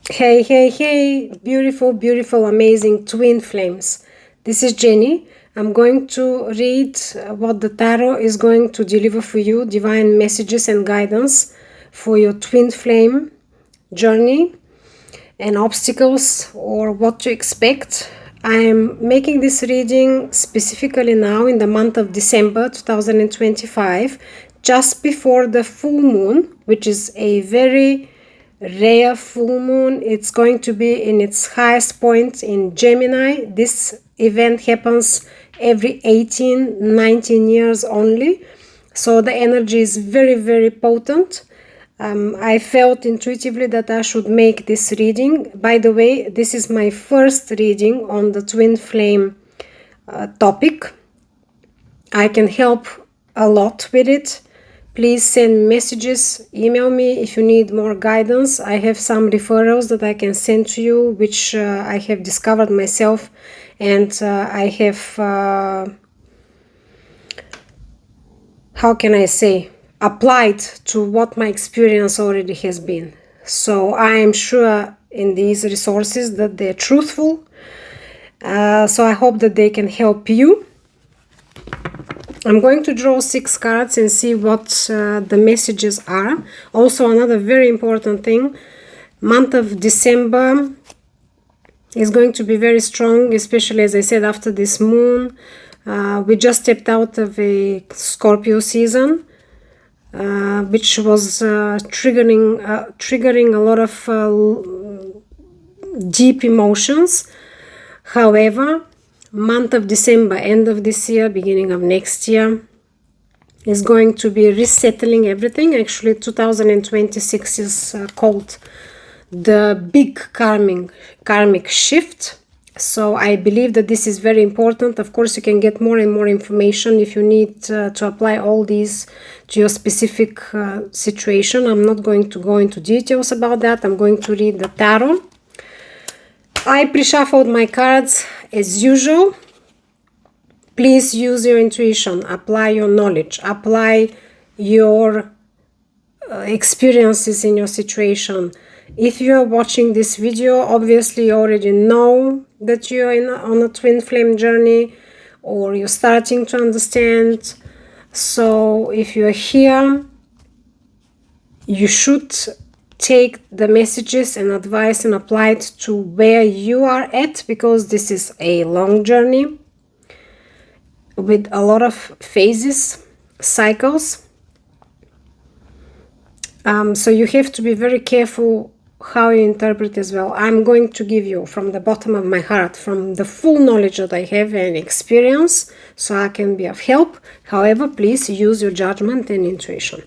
Hey, hey, hey, beautiful, beautiful, amazing twin flames. This is Jenny. I'm going to read what the tarot is going to deliver for you, divine messages and guidance for your twin flame journey and obstacles or what to expect. I am making this reading specifically now in the month of December 2025, just before the full moon, which is a very rare full moon. It's going to be in its highest point in Gemini. This event happens every 18-19 years only, so the energy is very, very potent. I felt intuitively that I should make this reading. By the way, this is my first reading on the twin flame topic. I can help a lot with it. Please send messages, email me if you need more guidance. I have some referrals that I can send to you, which I have discovered myself, and I have, how can I say, applied to what my experience already has been. So I am sure in these resources that they're truthful. So I hope that they can help you. I'm going to draw 6 cards and see what the messages are. Also, another very important thing, month of December is going to be very strong, especially as I said after this moon. We just stepped out of a Scorpio season, which was triggering a lot of deep emotions. However, month of December, end of this year, beginning of next year, is going to be resettling everything. Actually, 2026 is called the big karmic shift. So I believe that this is very important. Of course, you can get more and more information if you need to apply all these to your specific situation. I'm not going to go into details about that. I'm going to read the tarot. I pre-shuffled my cards as usual. Please use your intuition, apply your knowledge, apply your experiences in your situation. If you are watching this video, obviously you already know that you are on a twin flame journey, or you're starting to understand. So if you're here, you should take the messages and advice and apply it to where you are at, because this is a long journey with a lot of phases, cycles. So you have to be very careful how you interpret as well. I'm going to give you from the bottom of my heart, from the full knowledge that I have and experience, so I can be of help. However, please use your judgment and intuition.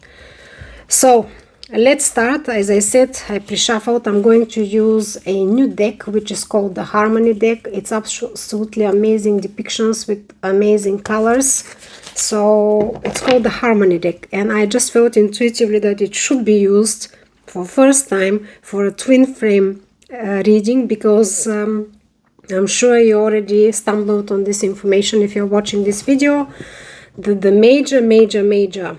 So let's start. As I said, I pre-shuffled. I'm going to use a new deck, which is called the Harmony deck. It's absolutely amazing depictions with amazing colors. So it's called the Harmony deck. And I just felt intuitively that it should be used for first time for a twin flame reading, because I'm sure you already stumbled on this information if you're watching this video. The major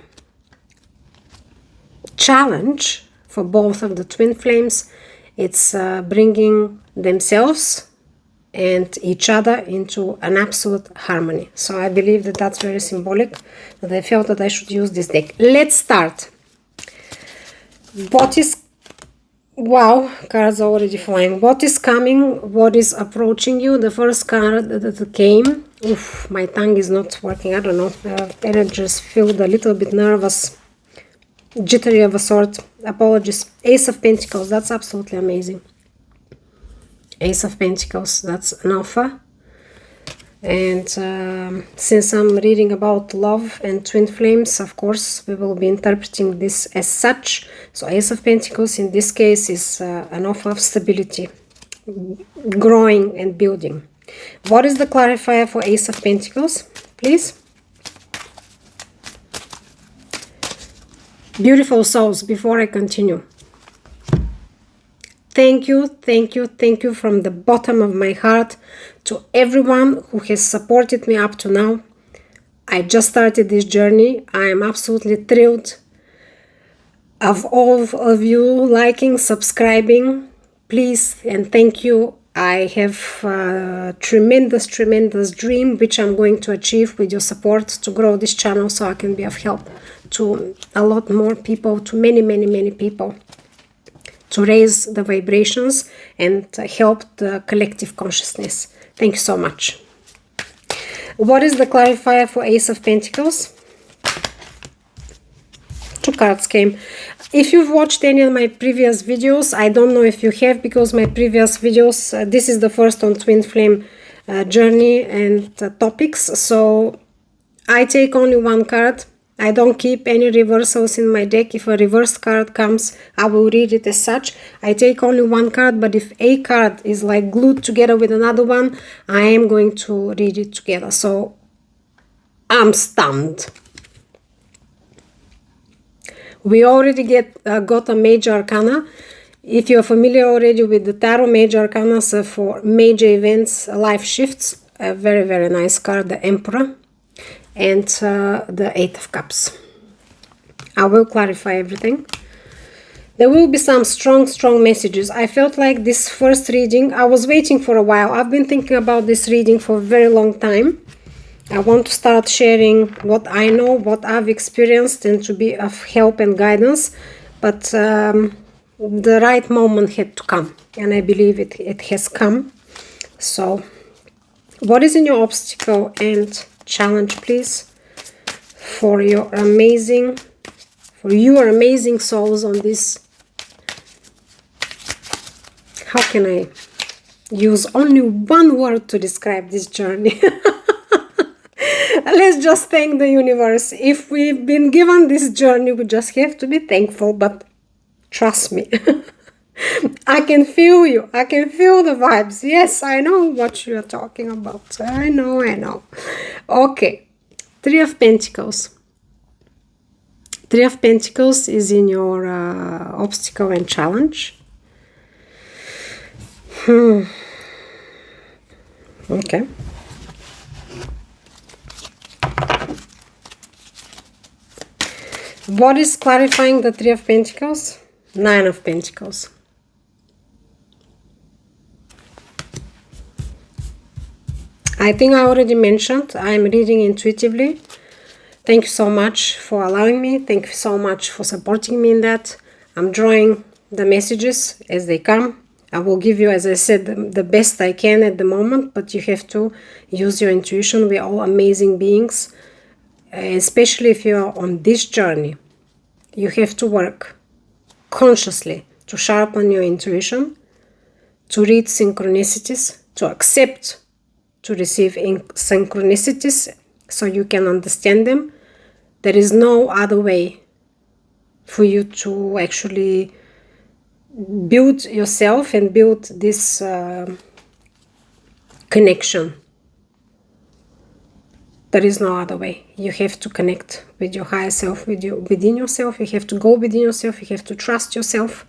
challenge for both of the twin flames, it's bringing themselves and each other into an absolute harmony. So I believe that that's very symbolic, that I felt that I should use this deck. Let's start. What is, wow, cards are already flying. What is coming? What is approaching you? The first card that came, oof, my tongue is not working, I don't know, energies feel a little bit nervous, jittery of a sort. Apologies. Ace of Pentacles, that's absolutely amazing. Ace of Pentacles, that's an offer. And since I'm reading about love and twin flames, of course we will be interpreting this as such. So Ace of Pentacles in this case is an offer of stability, growing and building. What is the clarifier for Ace of Pentacles, please? Beautiful souls, before I continue, thank you from the bottom of my heart to everyone who has supported me up to now. I just started this journey. I am absolutely thrilled of all of you liking, subscribing, please and thank you. I have a tremendous dream which I'm going to achieve with your support to grow this channel so I can be of help to a lot more people, to many people, to raise the vibrations and help the collective consciousness. Thank you so much. What is the clarifier for Ace of Pentacles? Two cards came. If you've watched any of my previous videos, I don't know if you have, because my previous videos, this is the first on twin flame journey and topics, so I take only one card. I don't keep any reversals in my deck. If a reversed card comes, I will read it as such. I take only one card, but if a card is like glued together with another one, I am going to read it together. So I'm stunned. We already got a major arcana. If you're familiar already with the tarot, major arcana for major events, life shifts, a very nice card, the Emperor, and the Eight of Cups. I will clarify everything. There will be some strong messages. I felt like this first reading, I was waiting for a while. I've been thinking about this reading for a very long time. I want to start sharing what I know, what I've experienced, and to be of help and guidance. But the right moment had to come, and I believe it has come. So, what is in your obstacle and challenge, please, for your amazing souls on this? How can I use only one word to describe this journey? Let's just thank the universe. If we've been given this journey, we just have to be thankful. But trust me, I can feel you. I can feel the vibes. Yes, I know what you're talking about. I know. Okay, Three of Pentacles. Three of Pentacles is in your obstacle and challenge. Okay. What is clarifying the Three of Pentacles? Nine of Pentacles. I think I already mentioned, I'm reading intuitively. Thank you so much for allowing me. Thank you so much for supporting me in that. I'm drawing the messages as they come. I will give you, as I said, the best I can at the moment, but you have to use your intuition. We're all amazing beings. Especially if you're on this journey, you have to work consciously to sharpen your intuition, to read synchronicities, to accept, to receive synchronicities so you can understand them. There is no other way for you to actually build yourself and build this connection. There is no other way. You have to connect with your higher self, within yourself. You have to go within yourself. You have to trust yourself.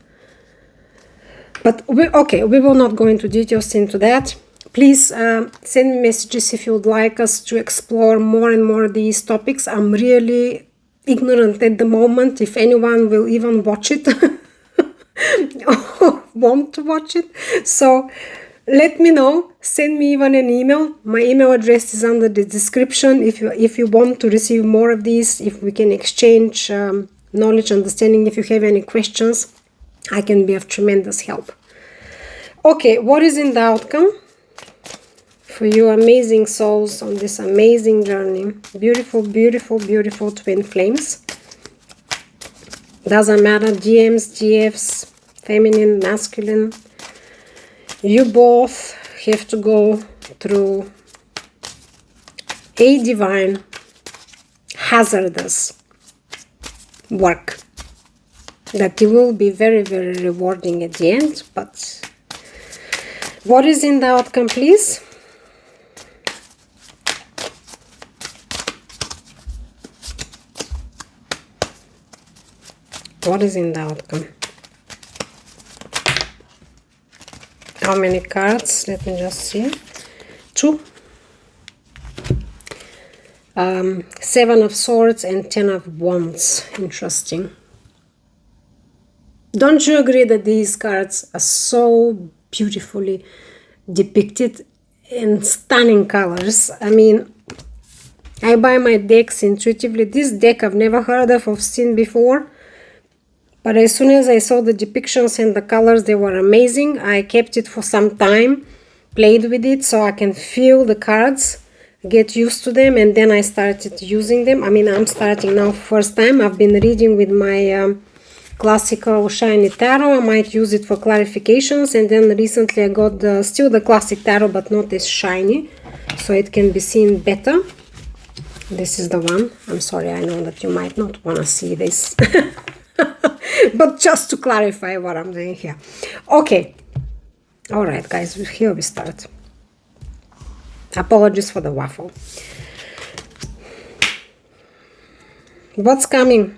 But we will not go into details into that. Please send me messages if you would like us to explore more and more these topics. I'm really ignorant at the moment if anyone will even watch it or want to watch it. So let me know. Send me even an email. My email address is under the description. If you want to receive more of these, if we can exchange knowledge, understanding, if you have any questions, I can be of tremendous help. Okay, what is in the outcome for you amazing souls on this amazing journey? Beautiful twin flames. Doesn't matter, GMs, GFs, feminine, masculine. You both have to go through a divine, hazardous work that will be very rewarding at the end. But what is in the outcome, please? What is in the outcome? How many cards? Let me just see. 2. 7 of Swords and 10 of Wands. Interesting. Don't you agree that these cards are so beautifully depicted in stunning colors? I mean, I buy my decks intuitively. This deck I've never heard of or seen before. But as soon as I saw the depictions and the colors, they were amazing. I kept it for some time, played with it so I can feel the cards, get used to them, and then I started using them. I mean, I'm starting now first time. I've been reading with my classical shiny tarot. I might use it for clarifications, and then recently I got still the classic tarot but not as shiny, so it can be seen better. This is the one. I'm sorry, I know that you might not want to see this. But just to clarify what I'm doing here. Okay. All right, guys, here we start. Apologies for the waffle. What's coming?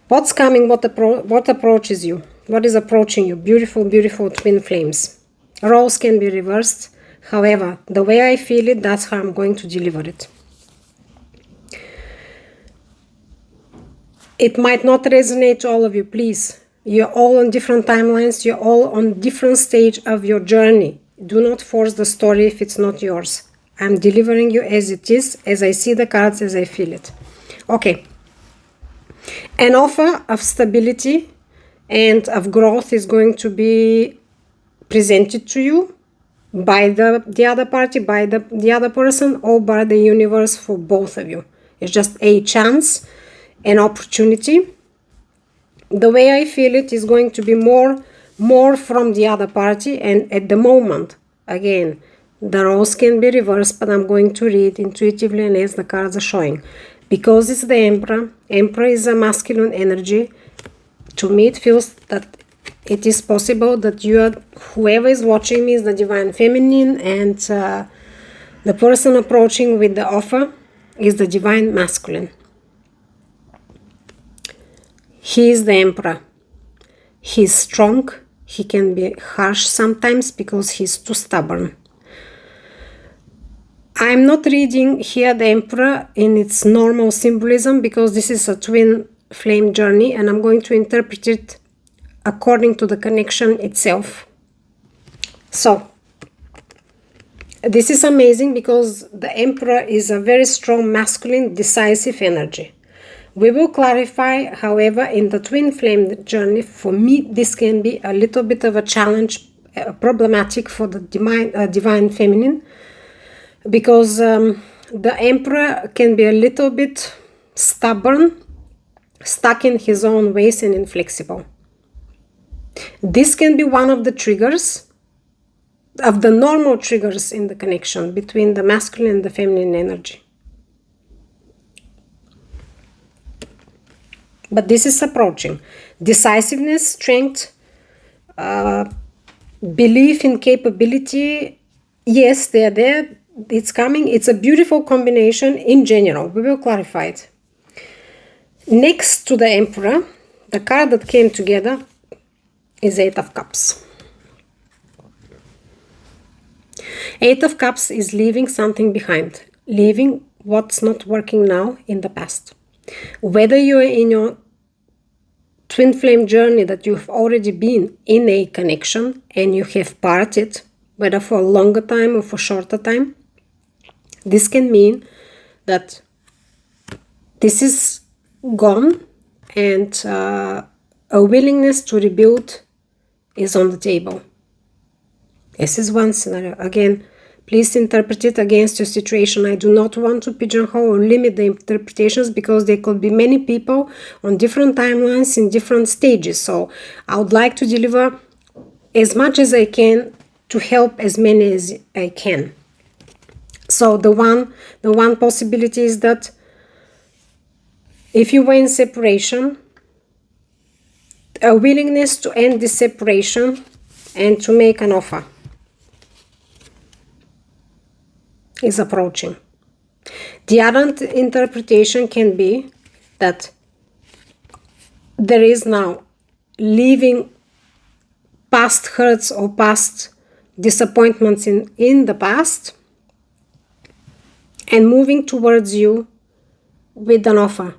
What's coming? What approaches you? What is approaching you? Beautiful, beautiful twin flames. Roles can be reversed. However, the way I feel it, that's how I'm going to deliver it. It might not resonate to all of you, please. You're all on different timelines. You're all on different stage of your journey. Do not force the story if it's not yours. I'm delivering you as it is, as I see the cards, as I feel it. Okay. An offer of stability and of growth is going to be presented to you by the other party, by the other person, or by the universe for both of you. It's just a chance, an opportunity. The way I feel it is going to be more from the other party, and at the moment, again, the roles can be reversed, but I'm going to read intuitively and as the cards are showing. Because it's the Emperor. Emperor is a masculine energy. To me, it feels that it is possible that whoever is watching me is the Divine Feminine, and the person approaching with the offer is the Divine Masculine. He is the Emperor. He's strong. He can be harsh sometimes because he's too stubborn. I'm not reading here the Emperor in its normal symbolism because this is a twin flame journey, and I'm going to interpret it according to the connection itself. So, this is amazing because the Emperor is a very strong, masculine, decisive energy. We will clarify, however, in the twin flame journey, for me, this can be a little bit of a challenge, problematic for the divine feminine, because the Emperor can be a little bit stubborn, stuck in his own ways and inflexible. This can be one of the triggers, of the normal triggers in the connection between the masculine and the feminine energy. But this is approaching. Decisiveness, strength, belief in capability, yes, they're there. It's coming. It's a beautiful combination in general. We will clarify it. Next to the Emperor, the card that came together is Eight of Cups. Eight of Cups is leaving something behind. Leaving what's not working now in the past. Whether you're in your twin flame journey that you've already been in a connection and you have parted, whether for a longer time or for shorter time, this can mean that this is gone and a willingness to rebuild is on the table. This is one scenario. Again, please interpret it against your situation. I do not want to pigeonhole or limit the interpretations because there could be many people on different timelines in different stages. So I would like to deliver as much as I can to help as many as I can. So the one possibility is that if you were in separation, a willingness to end this separation and to make an offer is approaching. The other interpretation can be that there is now leaving past hurts or past disappointments in the past and moving towards you with an offer.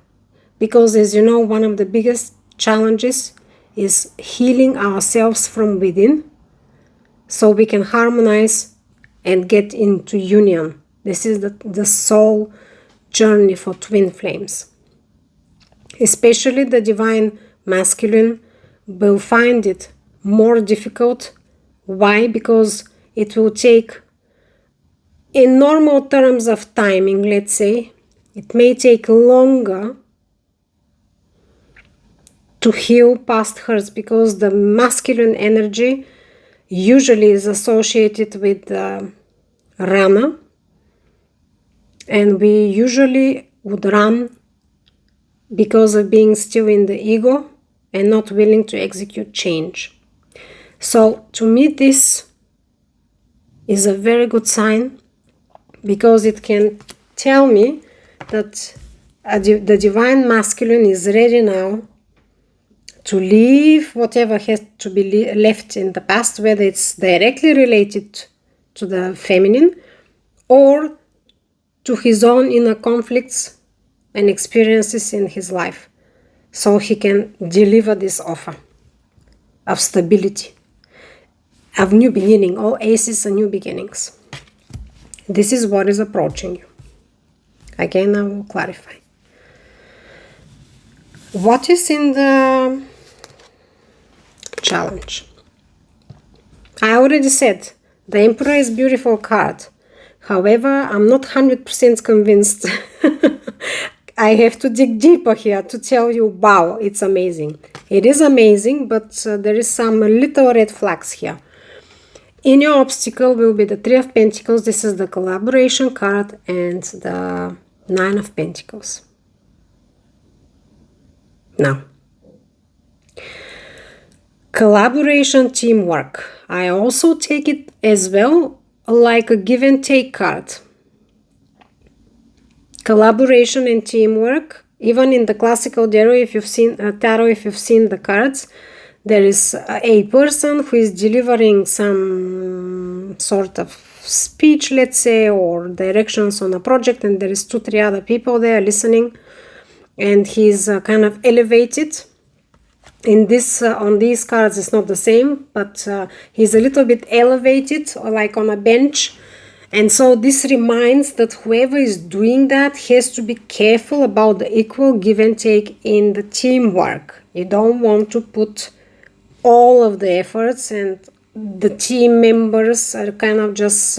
Because as you know, one of the biggest challenges is healing ourselves from within so we can harmonize and get into union. This is the soul journey for twin flames. Especially the divine masculine will find it more difficult. Why? Because it will take, in normal terms of timing, let's say, it may take longer to heal past hurts, because the masculine energy usually is associated with the runner, and we usually would run because of being still in the ego and not willing to execute change. So to me, this is a very good sign, because it can tell me that the divine masculine is ready now to leave whatever has to be left in the past, whether it's directly related to the feminine or to his own inner conflicts and experiences in his life, so he can deliver this offer of stability, of new beginning. All aces are new beginnings. This is what is approaching you. Again, I will clarify. What is in the challenge? I already said the Emperor is a beautiful card. However, I'm not 100% convinced. I have to dig deeper here to tell you, wow, it's amazing. It is amazing, but there is some little red flags here. In your obstacle will be the Three of Pentacles. This is the collaboration card, and the Nine of Pentacles. Now, collaboration, teamwork. I also take it as well like a give and take card. Collaboration and teamwork. Even in the classical tarot, if you've seen the cards, there is a person who is delivering some sort of speech, let's say, or directions on a project, and there is 2-3 other people there listening, and he's kind of elevated. In this on these cards it's not the same, but he's a little bit elevated, or like on a bench. And so this reminds that whoever is doing that has to be careful about the equal give and take in the teamwork. You don't want to put all of the efforts and the team members are kind of just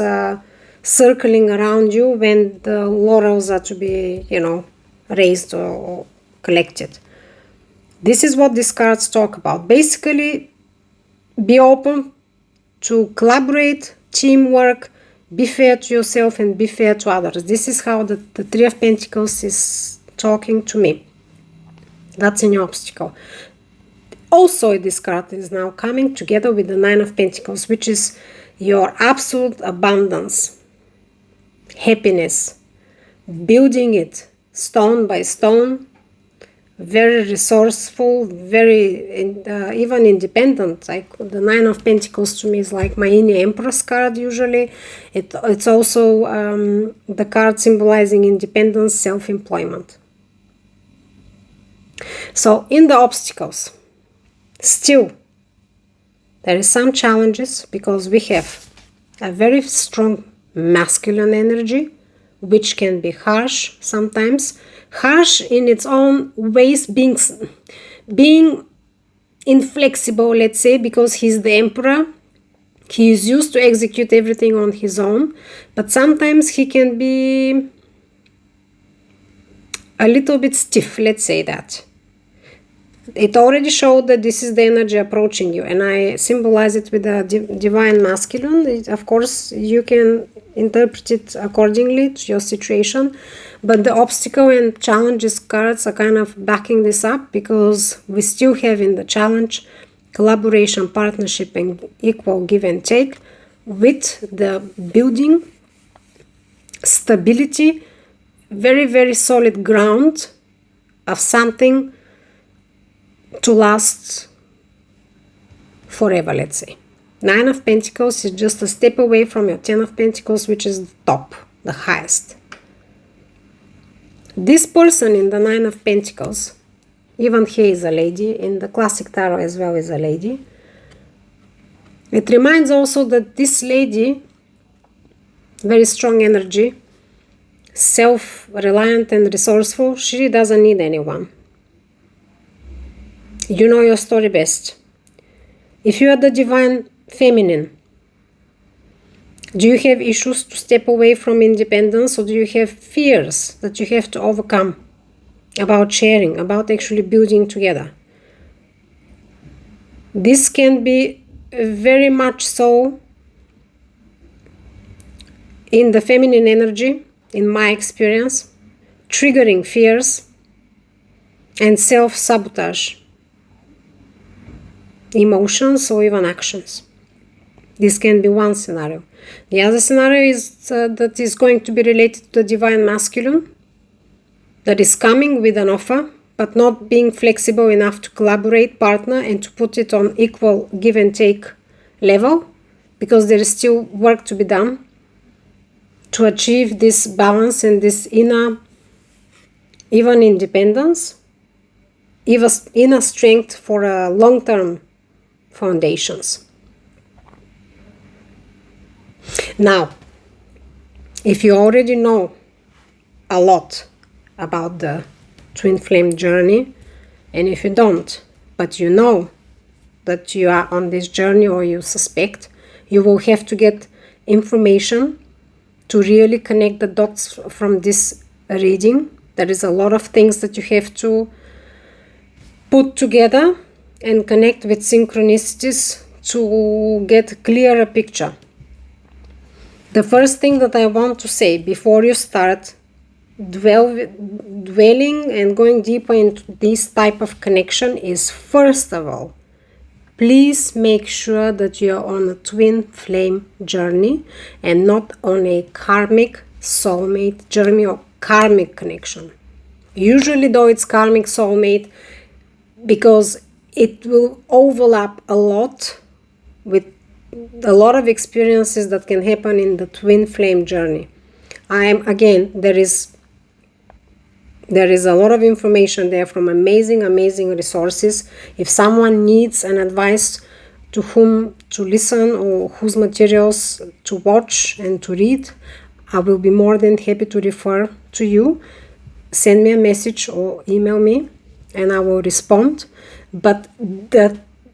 circling around you when the laurels are to be, raised or collected. This is what these cards talk about. Basically, be open to collaborate, teamwork, be fair to yourself and be fair to others. This is how the Three of Pentacles is talking to me. That's in your obstacle. Also, this card is now coming together with the Nine of Pentacles, which is your absolute abundance, happiness, building it stone by stone, very resourceful, very even independent. Like the Nine of Pentacles to me is like my inner Empress card usually. It's also the card symbolizing independence, self-employment. So in the obstacles, still there is some challenges, because we have a very strong masculine energy, which can be harsh sometimes. Harsh in its own ways, being inflexible, let's say, because he's the emperor. He is used to execute everything on his own, but sometimes he can be a little bit stiff, let's say that. It already showed that this is the energy approaching you, and I symbolize it with the divine masculine. Of course, you can interpret it accordingly to your situation, but the obstacle and challenges cards are kind of backing this up, because we still have in the challenge collaboration, partnership, and equal give and take, with the building stability, very, very solid ground of something to last forever, let's say. Nine of Pentacles is just a step away from your Ten of Pentacles, which is the top, the highest. This person in the Nine of Pentacles Even he is a lady. In the classic tarot as well is a lady. It reminds also that this lady, very strong energy, self-reliant and resourceful, she doesn't need anyone. You know your story best. If you are the divine feminine, do you have issues to step away from independence, or do you have fears that you have to overcome about sharing, about actually building together? This can be very much so in the feminine energy, in my experience, triggering fears and self-sabotage emotions or even actions. This can be one scenario. The other scenario is that is going to be related to the divine masculine, that is coming with an offer, but not being flexible enough to collaborate, partner, and to put it on equal give and take level, because there is still work to be done to achieve this balance and this inner, even independence, even inner strength for a long-term foundations. Now, if you already know a lot about the twin flame journey, and if you don't, but you know that you are on this journey, or you suspect, you will have to get information to really connect the dots from this reading. There is a lot of things that you have to put together and connect with synchronicities to get a clearer picture. The first thing that I want to say before you start dwelling and going deeper into this type of connection is, first of all, please make sure that you are on a twin flame journey and not on a karmic soulmate journey or karmic connection. Usually, though, it's karmic soulmate because it will overlap a lot with a lot of experiences that can happen in the twin flame journey. There is a lot of information there from amazing resources. If someone needs an advice to whom to listen or whose materials to watch and to read, I will be more than happy to refer to you. Send me a message or email me and I will respond. But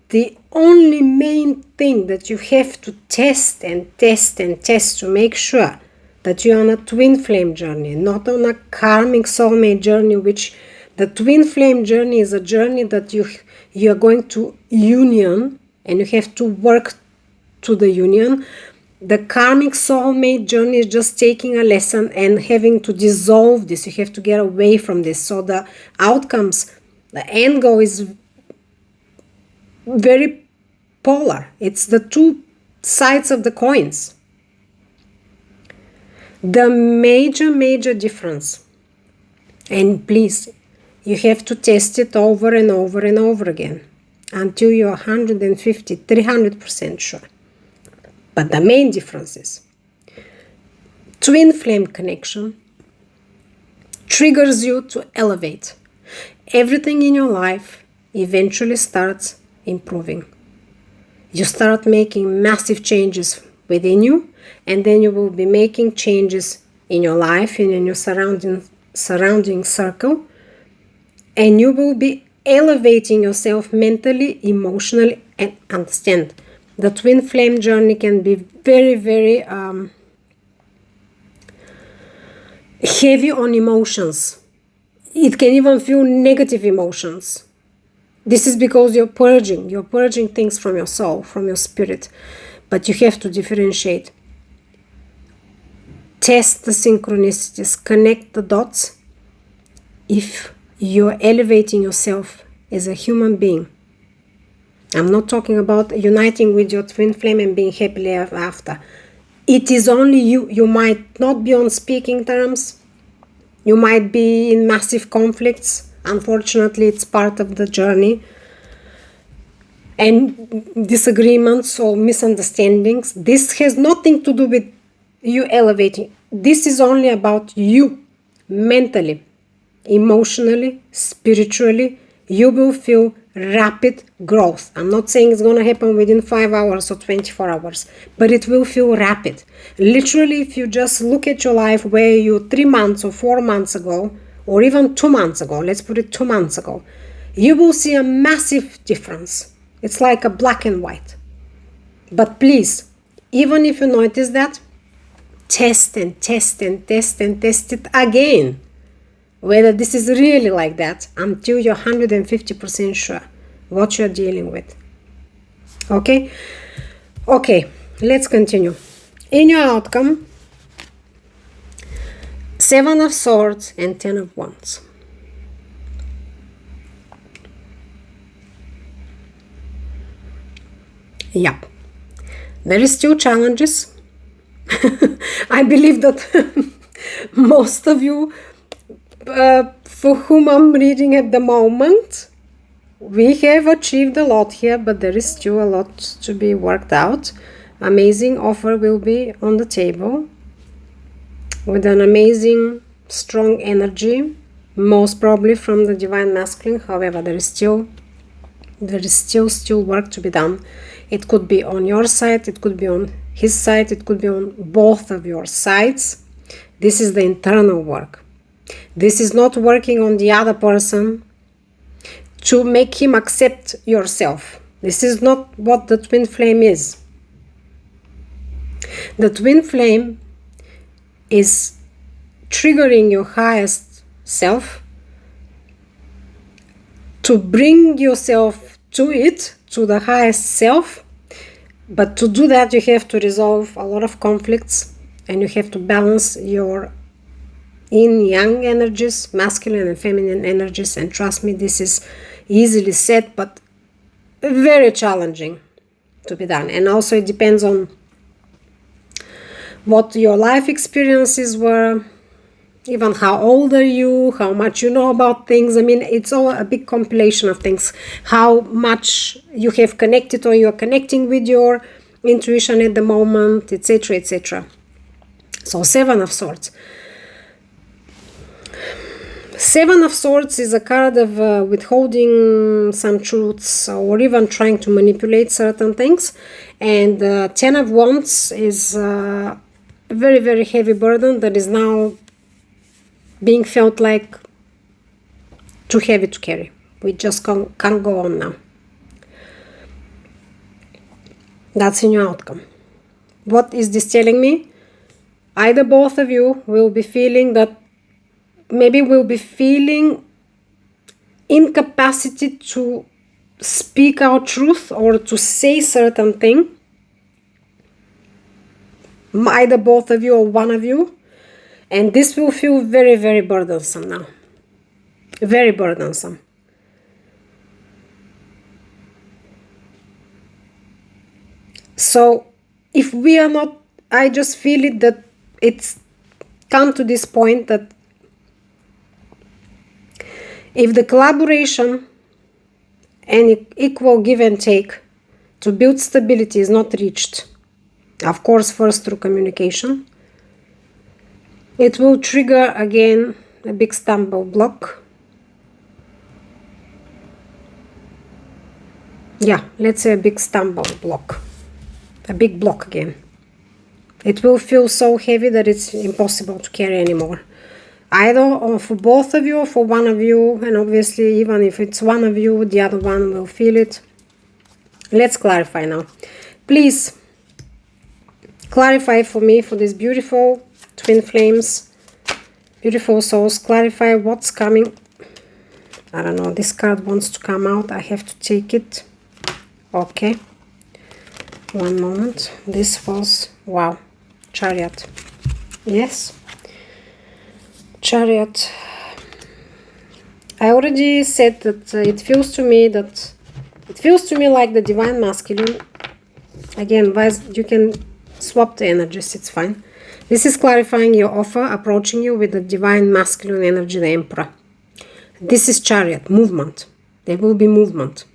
the only main thing that you have to test to make sure that you're on a twin flame journey, not on a karmic soulmate journey, which the twin flame journey is a journey that you are going to union and you have to work to the union. The karmic soulmate journey is just taking a lesson and having to dissolve this. You have to get away from this. So the outcomes, the end goal is very polar. It's the two sides of the coins. The major difference, and please, you have to test it over and over again until you're 150, 300% sure. But the main difference is twin flame connection triggers you to elevate. Everything in your life eventually starts improving. You start making massive changes within you, and then you will be making changes in your life and in your surrounding circle, and you will be elevating yourself mentally, emotionally, and understand. The twin flame journey can be very heavy on emotions. It can even feel negative emotions. This is because you're purging things from your soul, from your spirit. But you have to differentiate. Test the synchronicities, connect the dots. If you're elevating yourself as a human being, I'm not talking about uniting with your twin flame and being happily ever after. It is only you. You might not be on speaking terms. You might be in massive conflicts. Unfortunately, it's part of the journey. And disagreements or misunderstandings. This has nothing to do with you elevating. This is only about you mentally, emotionally, spiritually. you will feel rapid growth. I'm not saying it's going to happen within 5 hours or 24 hours, but it will feel rapid. Literally, if you just look at your life where you 3 months or 4 months ago, or even 2 months ago, let's put it 2 months ago, you will see a massive difference. It's like a black and white. But please, even if you notice that, test and test and test and test it again, whether this is really like that, until you're 150% sure what you're dealing with. Okay, let's continue. In your outcome, 7 of Swords and 10 of Wands. Yep, there is still challenges. I believe that most of you, for whom I'm reading at the moment, we have achieved a lot here, but there is still a lot to be worked out. Amazing offer will be on the table with an amazing, strong energy, most probably from the Divine Masculine. However, there is still work to be done. It could be on your side, it could be on his side, it could be on both of your sides. This is the internal work. This is not working on the other person to make him accept yourself. This is not what the twin flame is. The twin flame is triggering your highest self to bring yourself to it, to the highest self. But to do that, you have to resolve a lot of conflicts, and you have to balance your yin-yang energies, masculine and feminine energies. And trust me, this is easily said, but very challenging to be done. And also it depends on what your life experiences were, even how old are you, how much you know about things. I mean, it's all a big compilation of things. How much you have connected or you're connecting with your intuition at the moment, etc., etc. So 7 of Swords. 7 of Swords is a card of withholding some truths or even trying to manipulate certain things. And 10 of Wands is a very, very heavy burden that is now being felt like too heavy to carry. We just can't go on now. That's in your outcome. What is this telling me? Either both of you will be feeling that, maybe will be feeling incapacity to speak out truth or to say certain thing. Either both of you or one of you. And this will feel very, very burdensome now. Very burdensome. So, if we are not, I just feel it that it's come to this point that if the collaboration and equal give and take to build stability is not reached, of course, first through communication, it will trigger again a big stumble block. Yeah, let's say a big stumble block. A big block again. It will feel so heavy that it's impossible to carry anymore. Either or for both of you or for one of you. And obviously, even if it's one of you, the other one will feel it. Let's clarify now. Please clarify for me, for these beautiful twin flames, beautiful souls. Clarify what's coming. I don't know, this card wants to come out. I have to take it. Okay. One moment. This was, wow, Chariot. Yes. Chariot. I already said that it feels to me like the Divine Masculine. Again, you can swap the energies, it's fine. This is clarifying your offer, approaching you with the Divine Masculine energy, the Emperor. This is Chariot, movement. There will be movement.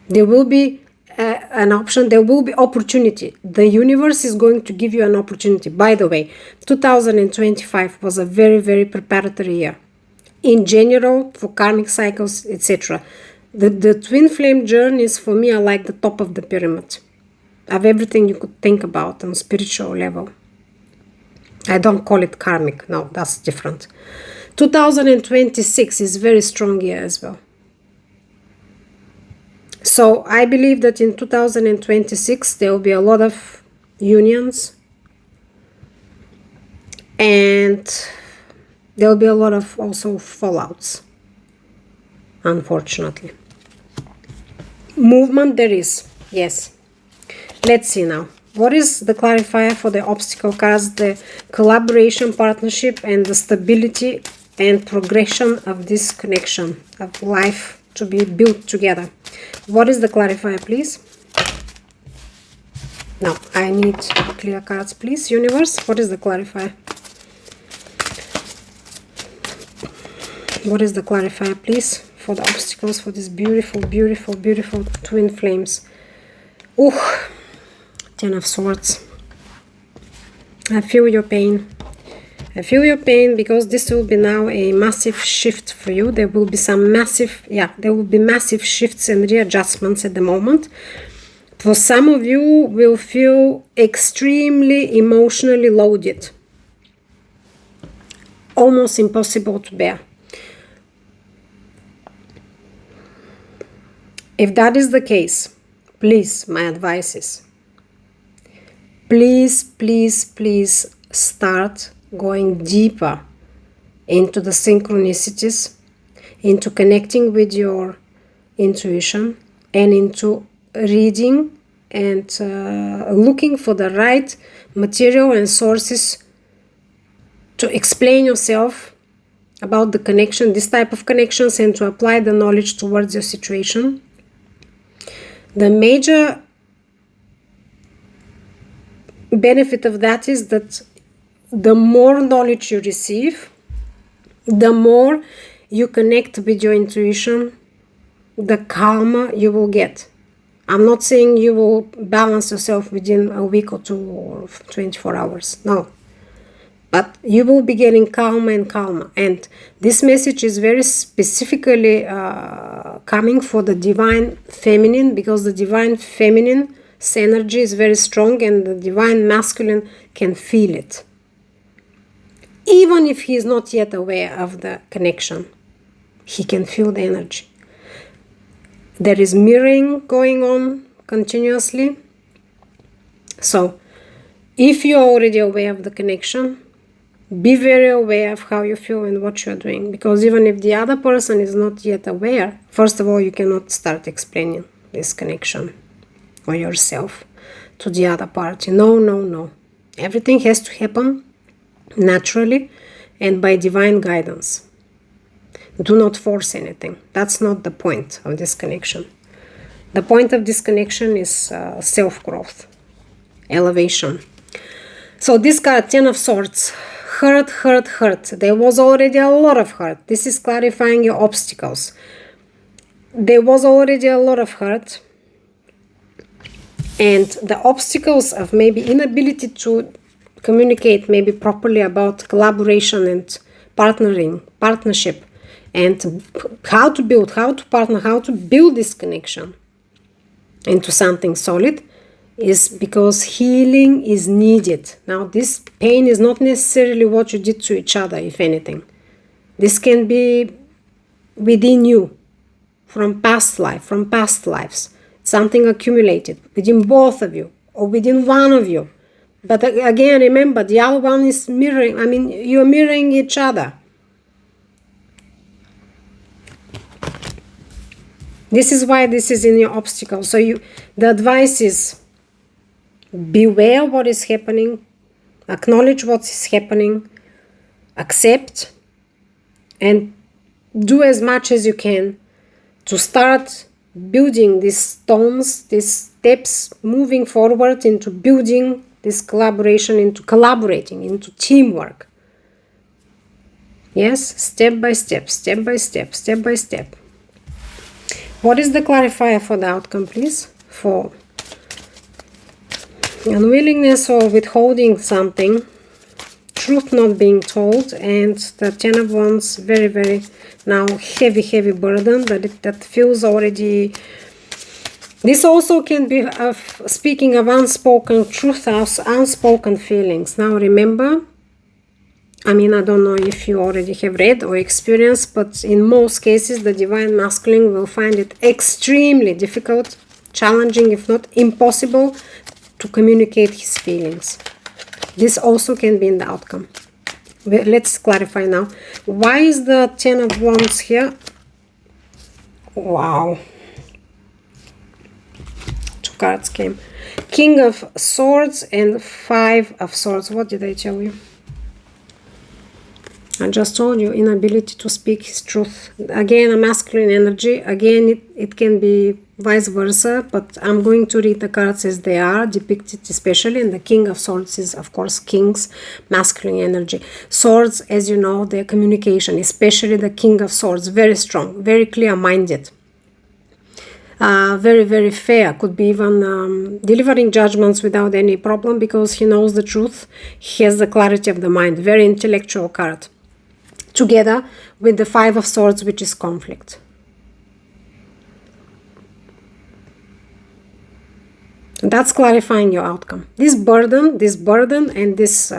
There will be an option, there will be opportunity. The universe is going to give you an opportunity. By the way, 2025 was a very, very preparatory year. in general for karmic cycles, etc. The twin flame journeys for me are like the top of the pyramid of everything you could think about on a spiritual level. I don't call it karmic, no, that's different. 2026 is very strong year as well. So I believe that in 2026 there will be a lot of unions, and there will be a lot of also fallouts, unfortunately. Movement there is, yes. Let's see now. What is the clarifier for the obstacle cards, the collaboration, partnership, and the stability and progression of this connection of life to be built together? What is the clarifier, please? Now, I need clear cards, please. Universe, what is the clarifier? What is the clarifier, please, for the obstacles for this beautiful, beautiful, beautiful twin flames? Ooh, Ten of Swords. I feel your pain. I feel your pain because this will be now a massive shift for you. There will be some massive, there will be massive shifts and readjustments at the moment. For some of you will feel extremely emotionally loaded. Almost impossible to bear. If that is the case, please, my advice is, please, please, please start going deeper into the synchronicities, into connecting with your intuition, and into reading and looking for the right material and sources to explain yourself about the connection, this type of connections, and to apply the knowledge towards your situation. The major benefit of that is that the more knowledge you receive, the more you connect with your intuition, the calmer you will get. I'm not saying you will balance yourself within a week or 2 or 24 hours. No. But you will be getting calmer and calmer. And this message is very specifically coming for the divine feminine, because the divine feminine energy is very strong and the divine masculine can feel it. Even if he is not yet aware of the connection, he can feel the energy. There is mirroring going on continuously. So, if you are already aware of the connection, be very aware of how you feel and what you are doing. Because even if the other person is not yet aware, first of all, you cannot start explaining this connection or yourself to the other party. No, no, no. Everything has to happen naturally and by divine guidance. Do not force anything. That's not the point of this connection. The point of this connection is self-growth, elevation. So this card, Ten of Swords, hurt, hurt, hurt. There was already a lot of hurt. This is clarifying your obstacles. There was already a lot of hurt. And the obstacles of maybe inability to communicate maybe properly about collaboration and partnership, and how to build, how to partner, how to build this connection into something solid, is because healing is needed. Now, this pain is not necessarily what you did to each other, if anything. This can be within you, from past life, from past lives. Something accumulated within both of you or within one of you. But again, remember, the other one is mirroring. You're mirroring each other. This is why this is in your obstacle. So the advice is, beware what is happening, acknowledge what is happening, accept, and do as much as you can to start building these stones, these steps, moving forward into building this collaboration, into collaborating, into teamwork. Yes, step by step, step by step, step by step. What is the clarifier for the outcome, please? For unwillingness or withholding something, truth not being told, and the Ten of Wands, very, very now heavy burden that feels already. This also can be speaking of unspoken truth, unspoken feelings. Now remember, I mean, I don't know if you already have read or experienced, but in most cases the divine masculine will find it extremely difficult, challenging, if not impossible, to communicate his feelings. This also can be in the outcome. Let's clarify now. Why is the Ten of Wands here? Wow. Two cards came. King of Swords and Five of Swords. What did I tell you? I just told you, inability to speak his truth. Again, a masculine energy. Again, it can be vice versa, but I'm going to read the cards as they are depicted, especially. And the King of Swords is, of course, King's masculine energy. Swords, as you know, their communication, especially the King of Swords, very strong, very clear-minded. Very, very fair. Could be even delivering judgments without any problem because he knows the truth. He has the clarity of the mind. Very intellectual card. Together with the Five of Swords, which is conflict. That's clarifying your outcome. This burden and this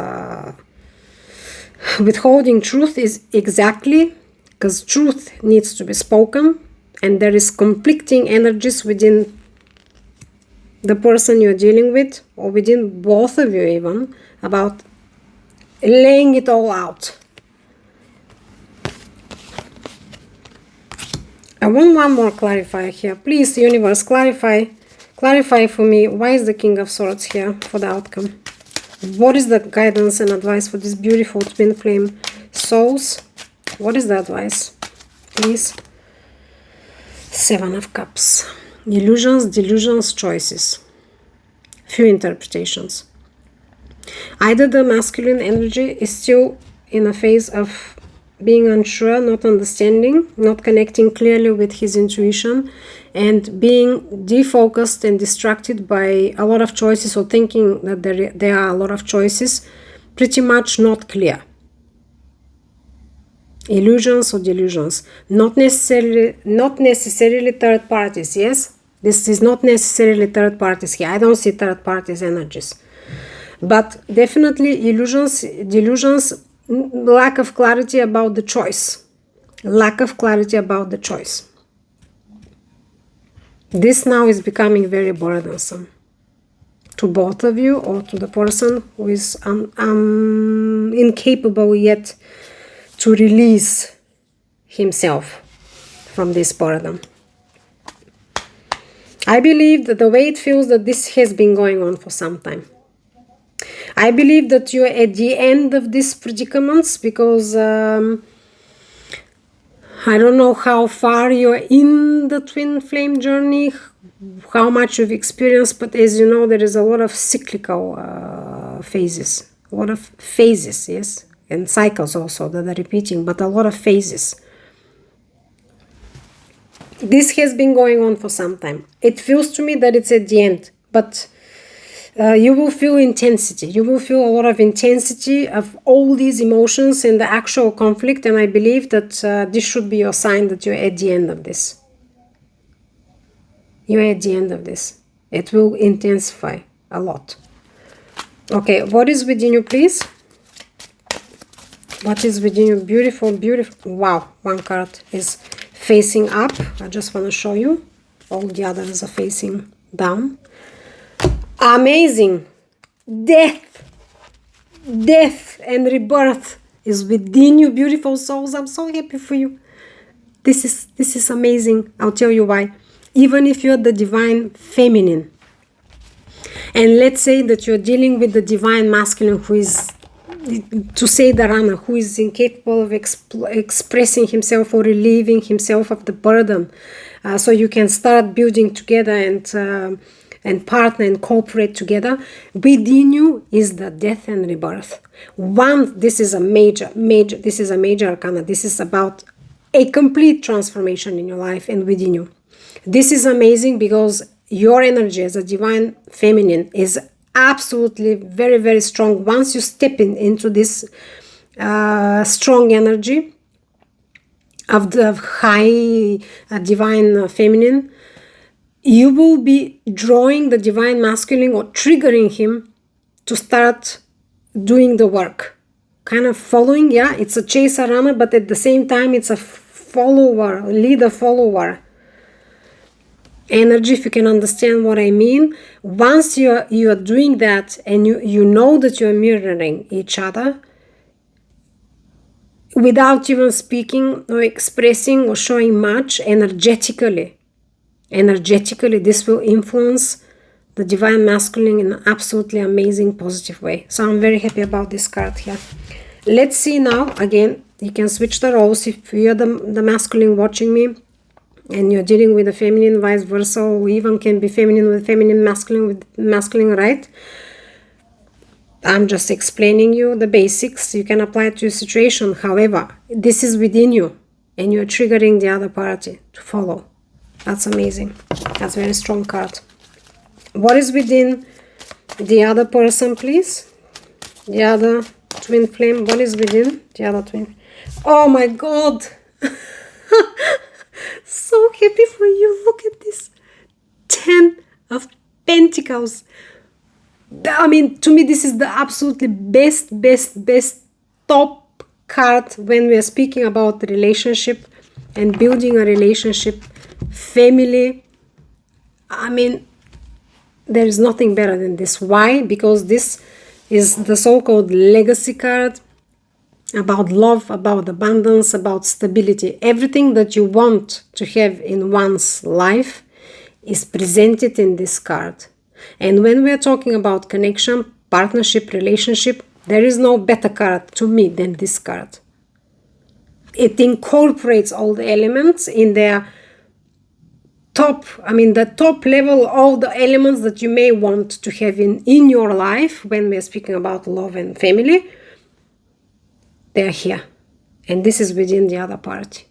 withholding truth is exactly because truth needs to be spoken, and there is conflicting energies within the person you're dealing with, or within both of you even, about laying it all out. I want one more clarifier here. Please, universe, clarify for me, why is the King of Swords here for the outcome? What is the guidance and advice for this beautiful twin flame souls? What is the advice? Please. Seven of Cups. Illusions, delusions, choices. Few interpretations. Either the masculine energy is still in a phase of being unsure, not understanding, not connecting clearly with his intuition, and being defocused and distracted by a lot of choices, or thinking that there are a lot of choices, pretty much not clear. Illusions or delusions, not necessarily third parties. Yes, this is not necessarily third parties here. I don't see third parties energies, but definitely illusions, delusions, lack of clarity about the choice. Lack of clarity about the choice. This now is becoming very burdensome to both of you, or to the person who is incapable yet to release himself from this burden. I believe that the way it feels that this has been going on for some time. I believe that you're at the end of these predicaments because I don't know how far you're in the twin flame journey, how much you've experienced, but as you know, there is a lot of cyclical phases. A lot of phases, yes, and cycles also that are repeating, but a lot of phases. This has been going on for some time. It feels to me that it's at the end, but you will feel intensity. You will feel a lot of intensity of all these emotions and the actual conflict, and I believe that this should be your sign that you're at the end of this. You're at the end of this. It will intensify a lot. Okay, what is within you, please? What is within you? Beautiful, beautiful. Wow, one card is facing up. I just want to show you. All the others are facing down. Amazing. Death and rebirth is within you, beautiful souls. I'm so happy for you. This is amazing. I'll tell you why. Even if you're the divine feminine, and let's say that you're dealing with the divine masculine, who is, to say the runner, who is incapable of expressing himself or relieving himself of the burden, so you can start building together and partner and cooperate together. Within you is the death and rebirth. This is a major arcana. This is about a complete transformation in your life and within you. This is amazing because your energy as a divine feminine is absolutely very, very strong. Once you step into this strong energy of the high divine feminine, you will be drawing the divine masculine or triggering him to start doing the work. Kind of following, yeah, it's a chaser runner, but at the same time it's a follower, leader follower energy, if you can understand what I mean. Once you are doing that, and you know that you're mirroring each other without even speaking or expressing or showing much, energetically this will influence the divine masculine in an absolutely amazing positive way. So I'm very happy about this card here. Let's see now. Again, you can switch the roles if you're the masculine watching me and you're dealing with the feminine, vice versa, or even can be feminine with feminine, masculine with masculine, right? I'm just explaining you the basics. You can apply it to your situation. However, this is within you and you're triggering the other party to follow. That's amazing. That's a very strong card. What is within the other person, please? The other twin flame. What is within the other twin? Oh my God. So happy for you. Look at this. 10 of Pentacles. I mean, to me, this is the absolutely best top card when we are speaking about the relationship and building a relationship, family. I mean, there is nothing better than this. Why? Because this is the so-called legacy card, about love, about abundance, about stability. Everything that you want to have in one's life is presented in this card. And when we are talking about connection, partnership, relationship, there is no better card to me than this card. It incorporates all the elements in their top, the top level, all the elements that you may want to have in your life when we are speaking about love and family. They're here. And this is within the other party.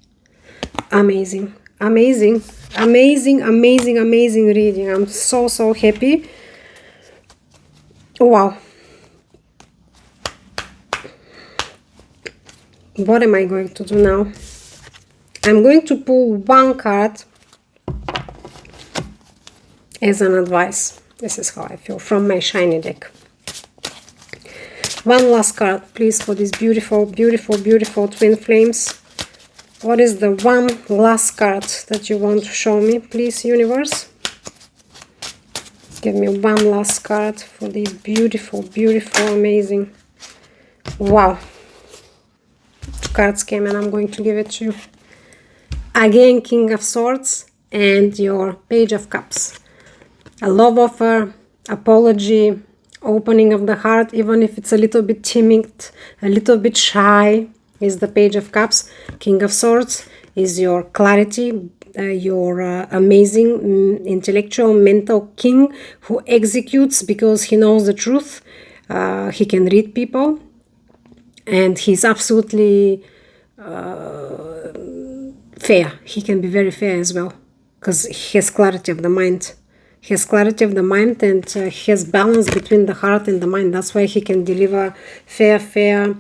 Amazing. Amazing. Amazing, amazing, amazing reading. I'm so happy. Wow. What am I going to do now? I'm going to pull one card as an advice. This is how I feel from my shiny deck. One last card, please, for these beautiful, beautiful, beautiful twin flames. What is the one last card that you want to show me, please, universe? Give me one last card for these beautiful, beautiful, amazing. Wow. Two cards came and I'm going to give it to you. Again, King of Swords and your Page of Cups. A love offer, apology, opening of the heart, even if it's a little bit timid, a little bit shy, is the Page of Cups. King of Swords is your clarity, your amazing intellectual, mental king who executes because he knows the truth. He can read people, and he's absolutely fair. He can be very fair as well because he has clarity of the mind. He has clarity of the mind, and he has balance between the heart and the mind. That's why he can deliver fair,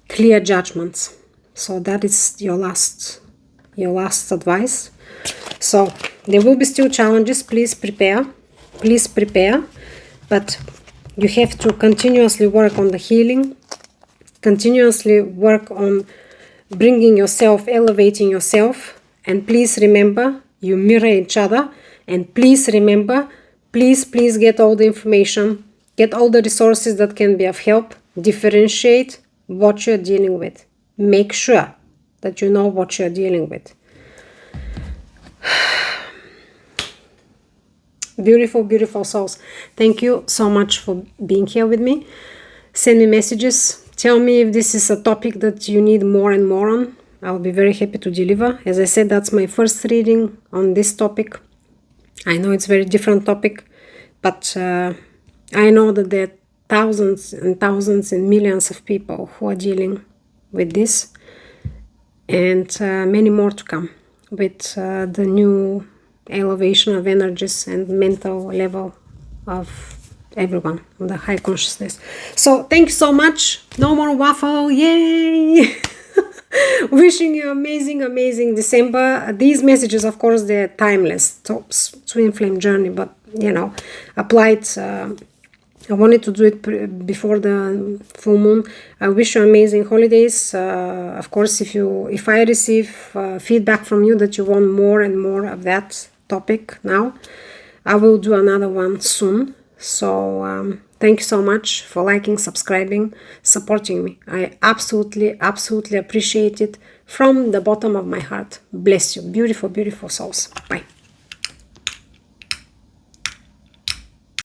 clear judgments. So that is your last advice. So there will be still challenges. Please prepare. Please prepare. But you have to continuously work on the healing, continuously work on bringing yourself, elevating yourself. And please remember, you mirror each other. And please remember, please get all the information, get all the resources that can be of help, differentiate what you're dealing with. Make sure that you know what you're dealing with. Beautiful, beautiful souls. Thank you so much for being here with me. Send me messages. Tell me if this is a topic that you need more and more on. I'll be very happy to deliver. As I said, that's my first reading on this topic. I know it's a very different topic, but I know that there are thousands and thousands and millions of people who are dealing with this, and many more to come with the new elevation of energies and mental level of everyone on the high consciousness. So thank you so much. No more waffle. Yay! Wishing you amazing December. These messages, of course, they're timeless. Twin flame journey, but applied. I wanted to do it before the full moon. I wish you amazing holidays. Of course, if I receive feedback from you that you want more and more of that topic now, I will do another one soon. So thank you so much for liking, subscribing, supporting me. I absolutely appreciate it from the bottom of my heart. Bless you. Beautiful souls. Bye.